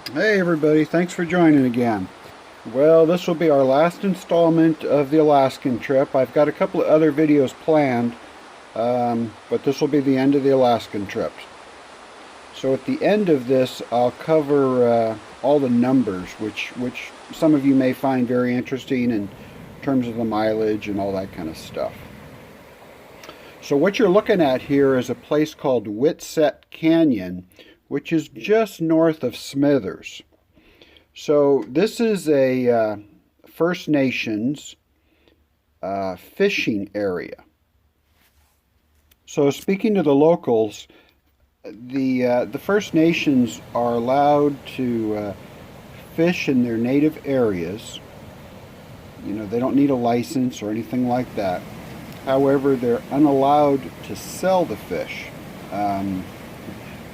Hey everybody, thanks for joining again. Well, this will be our last installment of the Alaskan trip. I've got a couple of other videos planned, but this will be the end of the Alaskan trip. So at the end of this, I'll cover all the numbers, which some of you may find very interesting in terms of the mileage and all that kind of stuff. So what you're looking at here is a place called Whitset Canyon, which is just north of Smithers. So this is a First Nations fishing area. So speaking to the locals, the First Nations are allowed to fish in their native areas. You know, they don't need a license or anything like that. However, they're unallowed to sell the fish.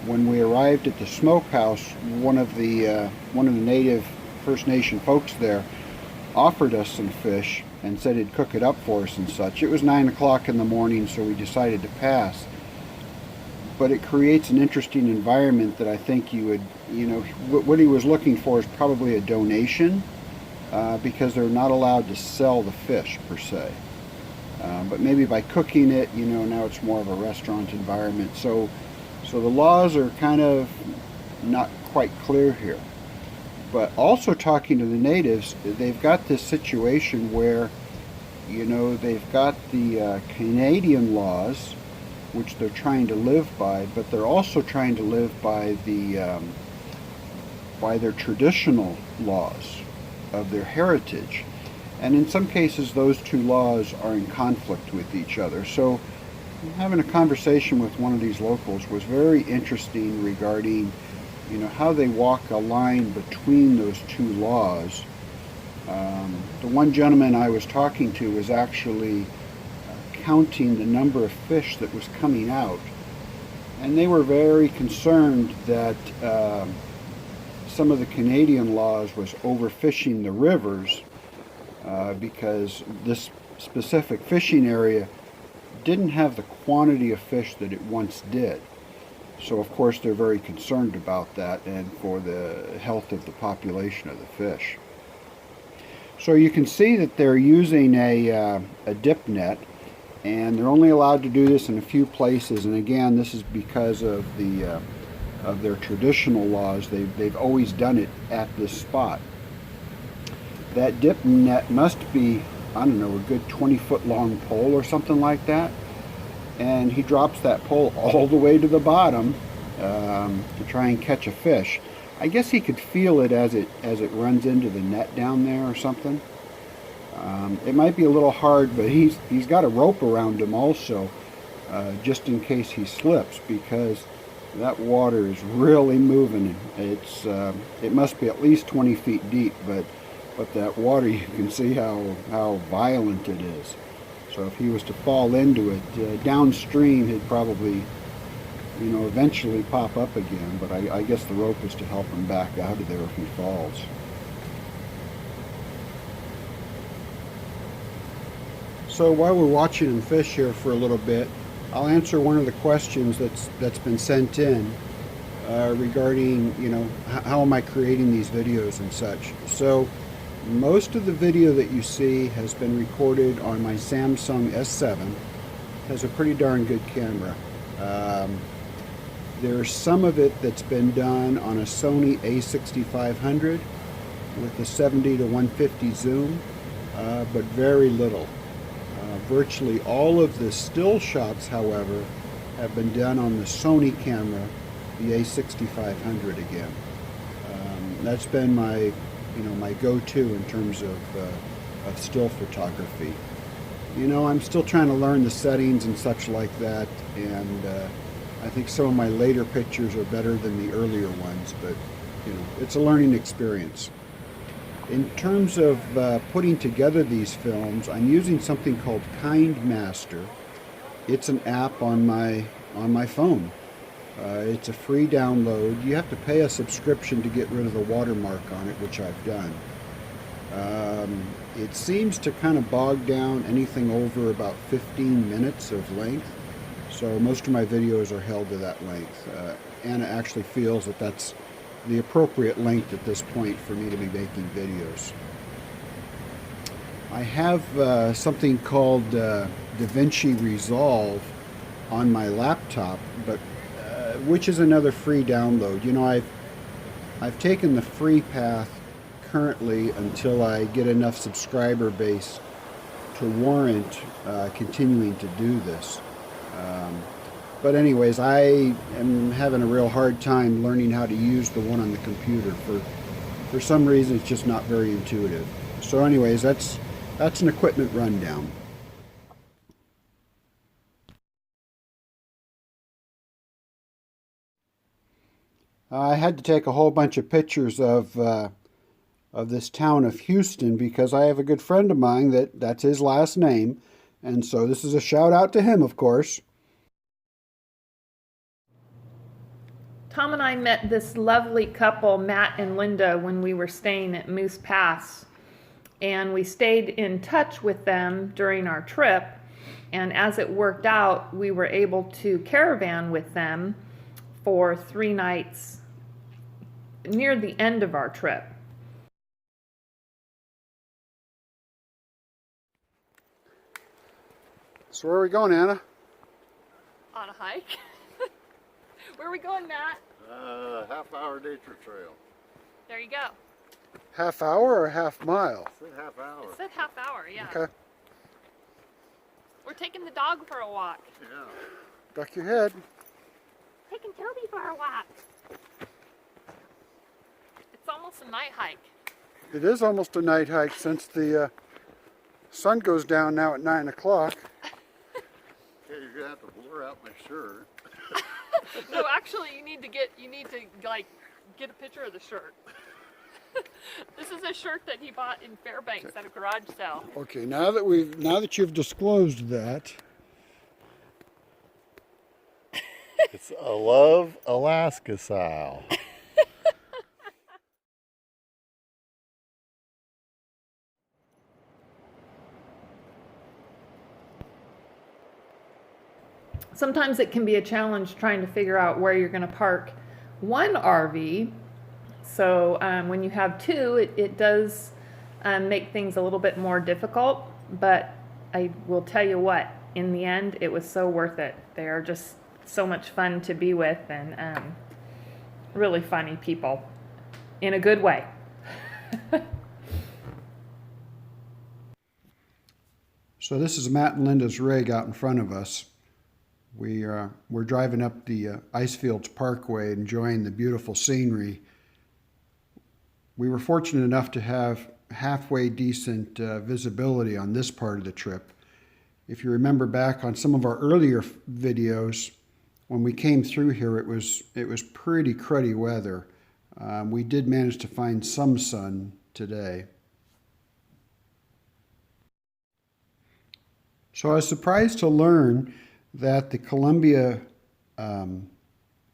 When we arrived at the smokehouse, one of the native First Nation folks there offered us some fish and said he'd cook it up for us and such. It was 9 o'clock in the morning, so we decided to pass. But it creates an interesting environment that I think you would, what he was looking for is probably a donation because they're not allowed to sell the fish per se. But maybe by cooking it, now it's more of a restaurant environment. So the laws are kind of not quite clear here. But also talking to the natives, they've got this situation where, they've got the Canadian laws, which they're trying to live by, but they're also trying to live by by their traditional laws of their heritage. And in some cases, those two laws are in conflict with each other. So having a conversation with one of these locals was very interesting regarding, how they walk a line between those two laws. The one gentleman I was talking to was actually counting the number of fish that was coming out. And they were very concerned that some of the Canadian laws was overfishing the rivers because this specific fishing area didn't have the quantity of fish that it once did. So of course they're very concerned about that and for the health of the population of the fish. So you can see that they're using a dip net, and they're only allowed to do this in a few places. And again, this is because of their traditional laws. They've always done it at this spot. That dip net must be, I don't know, a good 20-foot long pole or something like that. And he drops that pole all the way to the bottom to try and catch a fish. I guess he could feel it as it runs into the net down there or something. It might be a little hard, but he's got a rope around him also, just in case he slips, because that water is really moving. It must be at least 20 feet deep, but that water, you can see how violent it is. So if he was to fall into it, downstream he'd probably, eventually pop up again. But I guess the rope is to help him back out of there if he falls. So while we're watching him fish here for a little bit, I'll answer one of the questions that's been sent in regarding, how am I creating these videos and such. So most of the video that you see has been recorded on my Samsung S7. It has a pretty darn good camera. There's some of it that's been done on a Sony a6500 with a 70 to 150 zoom, but very little. Virtually all of the still shots, however, have been done on the Sony camera, the a6500 again. That's been my my go-to in terms of still photography. I'm still trying to learn the settings and such like that, and I think some of my later pictures are better than the earlier ones, but it's a learning experience. In terms of putting together these films, I'm using something called KindMaster. It's an app on my phone. It's a free download. You have to pay a subscription to get rid of the watermark on it, which I've done. It seems to kind of bog down anything over about 15 minutes of length. So most of my videos are held to that length. Anna actually feels that that's the appropriate length at this point for me to be making videos. I have something called DaVinci Resolve on my laptop, but which is another free download. You know, I've taken the free path currently until I get enough subscriber base to warrant continuing to do this. But anyways, I am having a real hard time learning how to use the one on the computer. For some reason, it's just not very intuitive. So anyways, that's an equipment rundown. I had to take a whole bunch of pictures of this town of Houston because I have a good friend of mine that's his last name, and so this is a shout out to him, of course. Tom and I met this lovely couple, Matt and Linda, when we were staying at Moose Pass, and we stayed in touch with them during our trip, and as it worked out, we were able to caravan with them for 3 nights near the end of our trip. So where are we going, Anna? On a hike. Where are we going, Matt? Half-hour nature trail. There you go. Half hour or half mile? It said half hour. It said half hour, yeah. Okay. We're taking the dog for a walk. Yeah. Duck your head. Taking Toby for a walk. It's almost a night hike. It is almost a night hike since the sun goes down now at 9 o'clock. Okay, you're gonna have to blur out my shirt. No, actually, you need to get a picture of the shirt. This is a shirt that he bought in Fairbanks at a garage sale. Okay, now that you've disclosed that, It's a Love Alaska style. Sometimes it can be a challenge trying to figure out where you're going to park one RV. So when you have two, it does make things a little bit more difficult. But I will tell you what, in the end, it was so worth it. They are just so much fun to be with, and really funny people in a good way. so this is Matt and Linda's rig out in front of us. We're driving up the Icefields Parkway, enjoying the beautiful scenery. We were fortunate enough to have halfway decent visibility on this part of the trip. If you remember back on some of our earlier videos, when we came through here, it was pretty cruddy weather. We did manage to find some sun today. So I was surprised to learn that the Columbia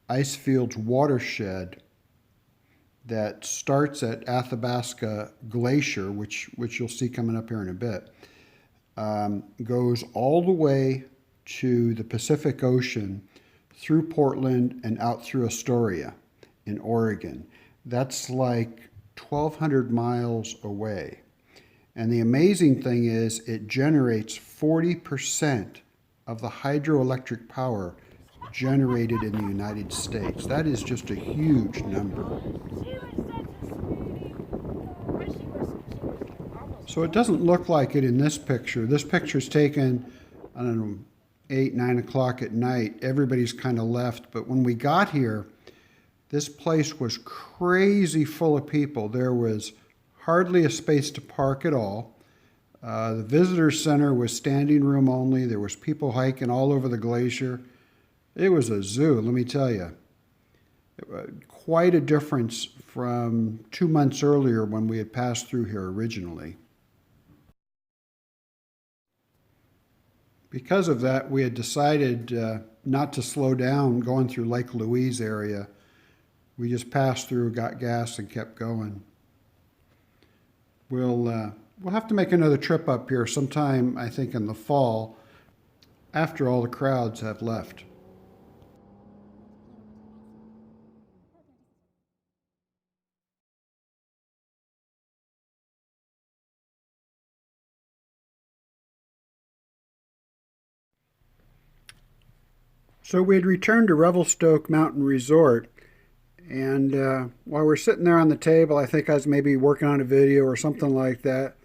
Icefields watershed that starts at Athabasca Glacier, which you'll see coming up here in a bit, goes all the way to the Pacific Ocean through Portland and out through Astoria in Oregon. That's like 1,200 miles away. And the amazing thing is it generates 40% of the hydroelectric power generated in the United States. That is just a huge number. So it doesn't look like it in this picture. This picture is taken, I don't know, 8, 9 o'clock at night. Everybody's kind of left. But when we got here, this place was crazy full of people. There was hardly a space to park at all. The visitor center was standing room only. There was people hiking all over the glacier. It was a zoo, let me tell you. Quite a difference from 2 months earlier when we had passed through here originally. Because of that, we had decided not to slow down going through Lake Louise area. We just passed through, got gas, and kept going. We'll have to make another trip up here sometime, I think, in the fall, after all the crowds have left. So we had returned to Revelstoke Mountain Resort, and while we're sitting there on the table, I think I was maybe working on a video or something like that,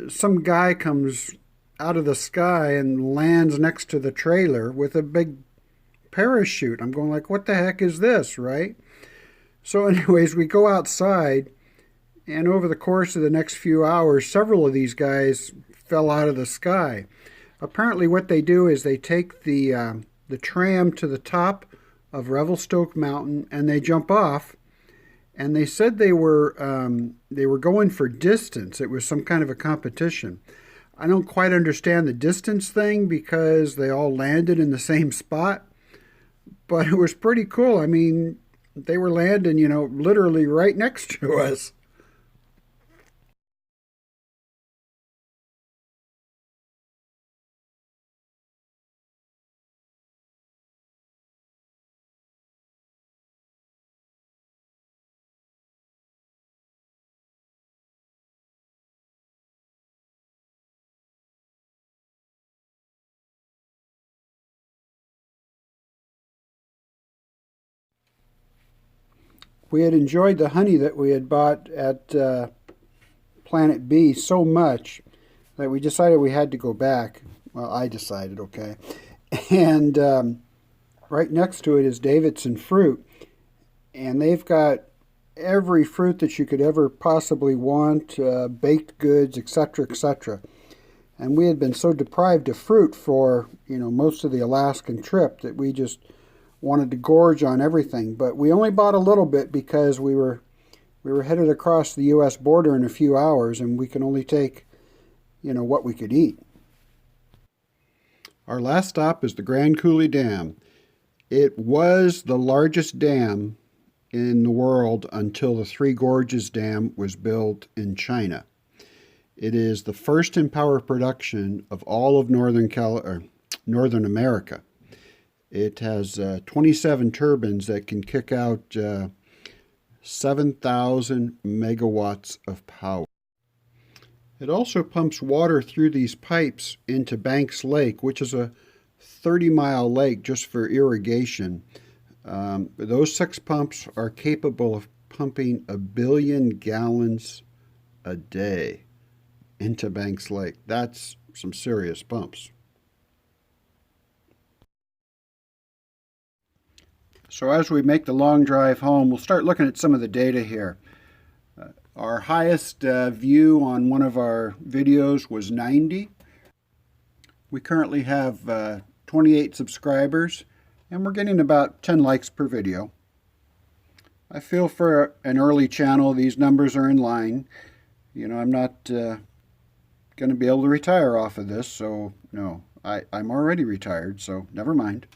some guy comes out of the sky and lands next to the trailer with a big parachute. I'm going like, what the heck is this, right? So anyways, we go outside, and over the course of the next few hours, several of these guys fell out of the sky. Apparently what they do is they take the tram to the top of Revelstoke Mountain and they jump off, and they said they were going for distance. It was some kind of a competition. I don't quite understand the distance thing because they all landed in the same spot, but it was pretty cool. I mean, they were landing, literally right next to us. We had enjoyed the honey that we had bought at Planet B so much that we decided we had to go back. Well, I decided, okay. And right next to it is Davidson Fruit, and they've got every fruit that you could ever possibly want, baked goods, etc., etc. And we had been so deprived of fruit for, most of the Alaskan trip that we just wanted to gorge on everything. But we only bought a little bit because we were headed across the U.S. border in a few hours, and we can only take, what we could eat. Our last stop is the Coulee Dam. It was the largest dam in the world until the Three Gorges Dam was built in China. It is the first in power production of all of Northern America. It has 27 turbines that can kick out 7,000 megawatts of power. It also pumps water through these pipes into Banks Lake, which is a 30-mile lake just for irrigation. Those 6 pumps are capable of pumping 1 billion gallons a day into Banks Lake. That's some serious pumps. So as we make the long drive home, we'll start looking at some of the data here. Our highest view on one of our videos was 90. We currently have 28 subscribers, and we're getting about 10 likes per video. I feel for an early channel, these numbers are in line. I'm not going to be able to retire off of this, so no, I'm already retired, so never mind.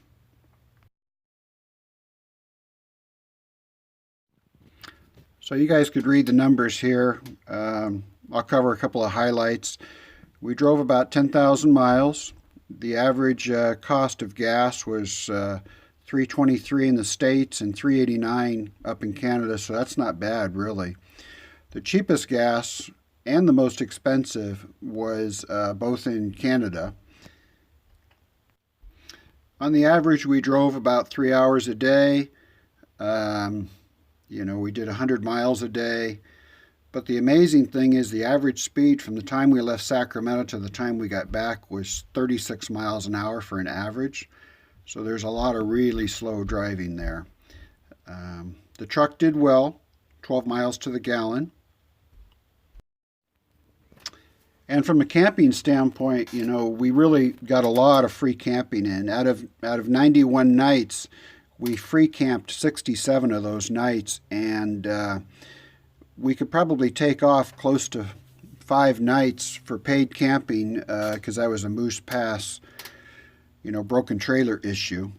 So you guys could read the numbers here. I'll cover a couple of highlights. We drove about 10,000 miles. The average cost of gas was $3.23 in the States and $3.89 up in Canada, so that's not bad, really. The cheapest gas and the most expensive was both in Canada. On the average, we drove about 3 hours a day. We did 100 miles a day. But the amazing thing is the average speed from the time we left Sacramento to the time we got back was 36 miles an hour for an average. So there's a lot of really slow driving there. The truck did well, 12 miles to the gallon. And from a camping standpoint, we really got a lot of free camping in. Out of 91 nights, we free camped 67 of those nights, and we could probably take off close to 5 nights for paid camping because that was a Moose Pass, broken trailer issue.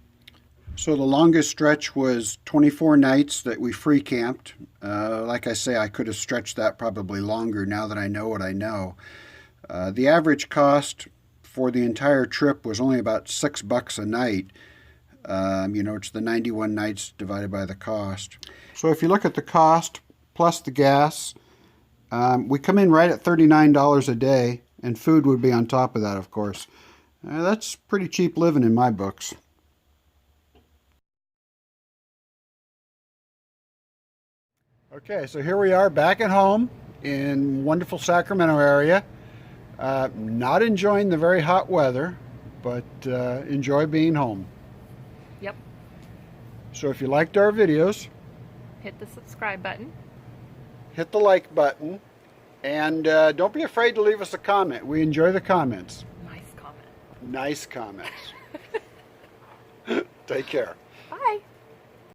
So the longest stretch was 24 nights that we free camped. Like I say, I could have stretched that probably longer now that I know what I know. The average cost for the entire trip was only about $6 a night. It's the 91 nights divided by the cost. So if you look at the cost plus the gas, we come in right at $39 a day, and food would be on top of that, of course. That's pretty cheap living in my books. Okay, so here we are back at home in wonderful Sacramento area. Not enjoying the very hot weather, but enjoy being home. Yep. So if you liked our videos, Hit the subscribe button. hit the like button, and don't be afraid to leave us a comment. We enjoy the comments. Nice comment. Nice comments. Take care. Bye.